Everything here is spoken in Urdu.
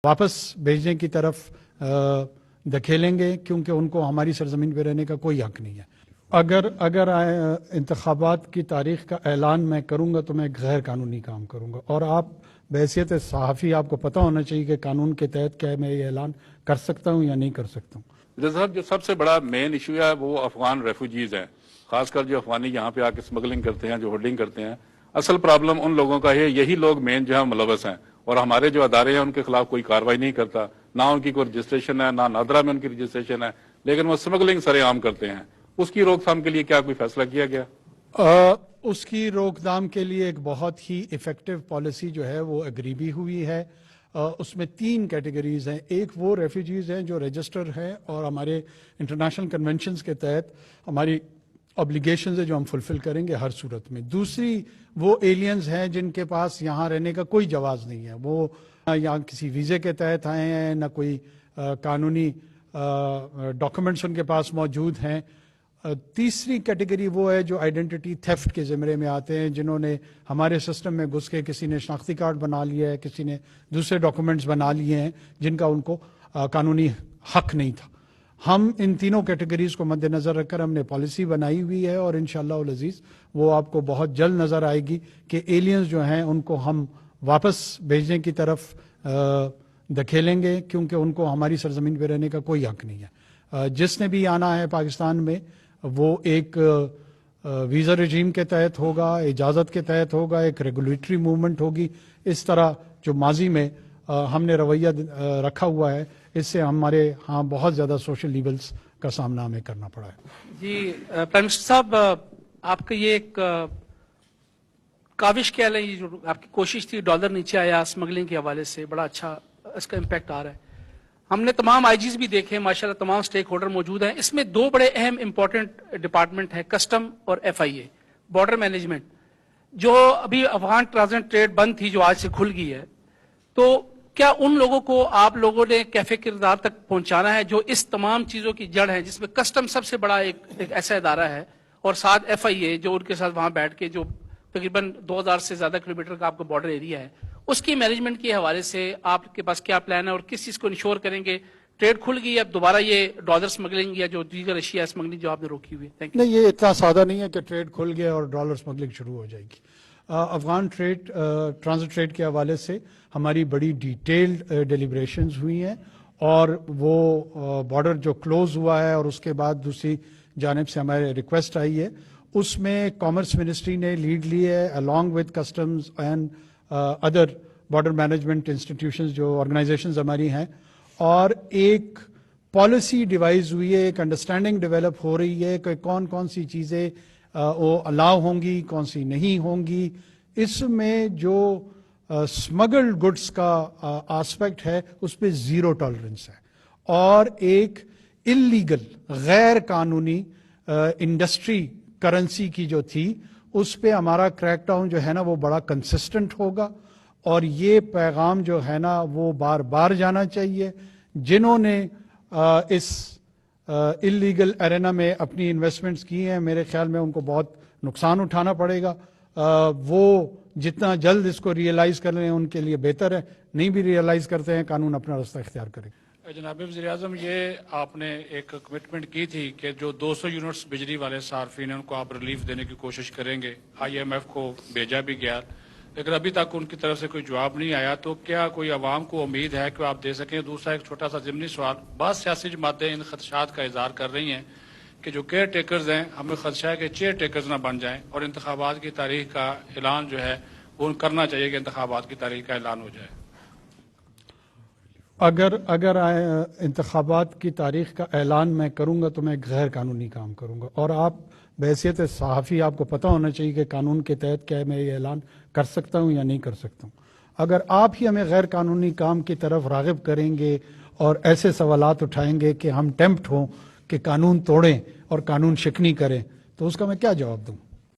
واپس بھیجنے کی طرف دھکیلیں گے، کیونکہ ان کو ہماری سرزمین پہ رہنے کا کوئی حق نہیں ہے۔ اگر انتخابات کی تاریخ کا اعلان میں کروں گا تو میں غیر قانونی کام کروں گا، اور آپ بحیثیت صحافی آپ کو پتہ ہونا چاہیے کہ قانون کے تحت کیا میں یہ اعلان کر سکتا ہوں یا نہیں کر سکتا ہوں۔ صاحب، جو سب سے بڑا مین ایشو ہے وہ افغان ریفیوجیز ہیں، خاص کر جو افغانی یہاں پہ آ کے اسمگلنگ کرتے ہیں، جو ہولڈنگ کرتے ہیں۔ اصل پرابلم ان لوگوں کا ہے، یہی لوگ مین جو ہے ملوث ہیں، اور ہمارے جو ادارے ہیں ان کے خلاف کوئی کاروائی نہیں کرتا، نہ ان کی کوئی رجسٹریشن ہے، نہ نادرا میں ان کی رجسٹریشن ہے، لیکن وہ اسمگلنگ سرے عام کرتے ہیں۔ اس کی روک تھام کے لیے کیا کوئی فیصلہ کیا گیا؟ اس کی روک تھام کے لیے ایک بہت ہی ایفیکٹو پالیسی جو ہے وہ ایگری بھی ہوئی ہے۔ اس میں 3 کیٹیگریز ہیں۔ ایک وہ ریفیوجیز ہیں جو رجسٹر ہیں اور ہمارے انٹرنیشنل کنونشنز کے تحت ہماری اوبلیگیشنز ہیں جو ہم فلفل کریں گے ہر صورت میں۔ دوسری وہ ایلینز ہیں جن کے پاس یہاں رہنے کا کوئی جواز نہیں ہے، وہ یہاں کسی ویزے کے تحت آئے ہیں، نہ کوئی قانونی ڈاکومنٹس ان کے پاس موجود ہیں۔ تیسری کیٹیگری وہ ہے جو آئیڈینٹی تھیفٹ کے زمرے میں آتے ہیں، جنہوں نے ہمارے سسٹم میں گھس کے کسی نے شناختی کارڈ بنا لیا ہے، کسی نے دوسرے ڈاکومنٹس بنا لیے ہیں جن کا ان کو قانونی حق نہیں تھا۔ ہم ان تینوں کیٹیگریز کو مد نظر رکھ کر ہم نے پالیسی بنائی ہوئی ہے، اور انشاءاللہ العزیز وہ آپ کو بہت جلد نظر آئے گی کہ ایلینز جو ہیں ان کو ہم واپس بھیجنے کی طرف دھکیلیں گے، کیونکہ ان کو ہماری سرزمین پہ رہنے کا کوئی حق نہیں ہے۔ جس نے بھی آنا ہے پاکستان میں وہ ایک ویزا رجیم کے تحت ہوگا، اجازت کے تحت ہوگا، ایک ریگولیٹری موومنٹ ہوگی۔ اس طرح جو ماضی میں ہم نے رویہ رکھا ہوا ہے، اس سے ہمارے ہاں بہت زیادہ سوشل لیولز کا سامنا ہمیں کرنا پڑا ہے۔ جی پرائم منسٹر صاحب، آپ کا یہ ایک کاوش کیا لیں، یہ جو آپ کی کوشش تھی ڈالر نیچے آیا اسمگلنگ کے حوالے سے، بڑا اچھا اس کا امپیکٹ آ رہا ہے۔ ہم نے تمام آئی جیز بھی دیکھے، ماشاءاللہ تمام سٹیک ہولڈر موجود ہیں۔ اس میں 2 بڑے اہم امپورٹنٹ ڈپارٹمنٹ ہیں، کسٹم اور FIA، بارڈر مینجمنٹ، جو ابھی افغان ٹرانزٹ ٹریڈ بند تھی جو آج سے کھل گئی ہے۔ تو کیا ان لوگوں کو آپ لوگوں نے کیفے کردار تک پہنچانا ہے جو اس تمام چیزوں کی جڑ ہے، جس میں کسٹم سب سے بڑا ایک ایسا ادارہ ہے، اور ساتھ FIA جو ان کے ساتھ وہاں بیٹھ کے جو تقریباً 2000 سے زیادہ کلومیٹر کا آپ کا بارڈر ایریا ہے، اس کی مینجمنٹ کے حوالے سے آپ کے پاس کیا پلان ہے، اور کس چیز کو انشور کریں گے ٹریڈ کھل گئی اب دوبارہ یہ ڈالر سمگلنگ یا جو دیگر اشیاء سمگلنگ جو آپ نے روکی ہوئی ہے؟ نہیں، یہ اتنا سادہ نہیں ہے کہ ٹریڈ کھل گیا اور ڈالر سمگلنگ شروع ہو جائے گی۔ افغان ٹرانزٹ ٹریڈ کے حوالے سے ہماری بڑی ڈیٹیلڈ ڈیلیبریشنز ہوئی ہیں، اور وہ بارڈر جو کلوز ہوا ہے اور اس کے بعد دوسری جانب سے ہمارے ریکویسٹ آئی ہے، اس میں کامرس منسٹری نے لیڈ لی ہے along with customs and other border management institutions جو آرگنائزیشنز ہماری ہیں، اور ایک پالیسی ڈیوائز ہوئی ہے، ایک انڈرسٹینڈنگ ڈیولپ ہو رہی ہے کہ کون کون سی چیزیں وہ الاؤ ہوں گی، کون سی نہیں ہوں گی۔ اس میں جو اسمگلڈ گڈس کا آسپیکٹ ہے اس پہ 0 ٹالرنس ہے، اور ایک انلیگل غیر قانونی انڈسٹری کرنسی کی جو تھی اس پہ ہمارا کریک ڈاؤن جو ہے نا وہ بڑا کنسسٹنٹ ہوگا، اور یہ پیغام جو ہے نا وہ بار بار جانا چاہیے۔ جنہوں نے اس انلیگل ایرینا میں اپنی انویسٹمنٹس کی ہیں، میرے خیال میں ان کو بہت نقصان اٹھانا پڑے گا۔ وہ جتنا جلد اس کو ریئلائز کر لیں ان کے لیے بہتر ہے، نہیں بھی ریئلائز کرتے ہیں قانون اپنا رستہ اختیار کرے گا۔ جناب وزیر اعظم، یہ آپ نے ایک کمٹمنٹ کی تھی کہ جو 200 یونٹس بجلی والے صارفین ہیں ان کو آپ ریلیف دینے کی کوشش کریں گے، IMF کو بھیجا بھی گیا، لیکن ابھی تک ان کی طرف سے کوئی جواب نہیں آیا، تو کیا کوئی عوام کو امید ہے کہ آپ دے سکیں؟ دوسرا ایک چھوٹا سا ضمنی سوال، بعض سیاسی جماعتیں ان خدشات کا اظہار کر رہی ہیں کہ جو کیئر ٹیکرز ہیں، ہمیں خدشہ ہے کہ چیئر ٹیکرز نہ بن جائیں، اور انتخابات کی تاریخ کا اعلان جو ہے وہ کرنا چاہیے کہ انتخابات کی تاریخ کا اعلان ہو جائے۔ اگر انتخابات کی تاریخ کا اعلان میں کروں گا تو میں غیر قانونی کام کروں گا، اور آپ بحیثیت صحافی آپ کو پتہ ہونا چاہیے کہ قانون کے تحت کیا میں یہ اعلان کر سکتا ہوں یا نہیں کر سکتا ہوں۔ اگر آپ ہی ہمیں غیر قانونی کام کی طرف راغب کریں گے اور ایسے سوالات اٹھائیں گے کہ ہم ٹیمپٹ ہوں کہ قانون توڑیں اور قانون شکنی کریں، تو اس کا میں کیا جواب دوں؟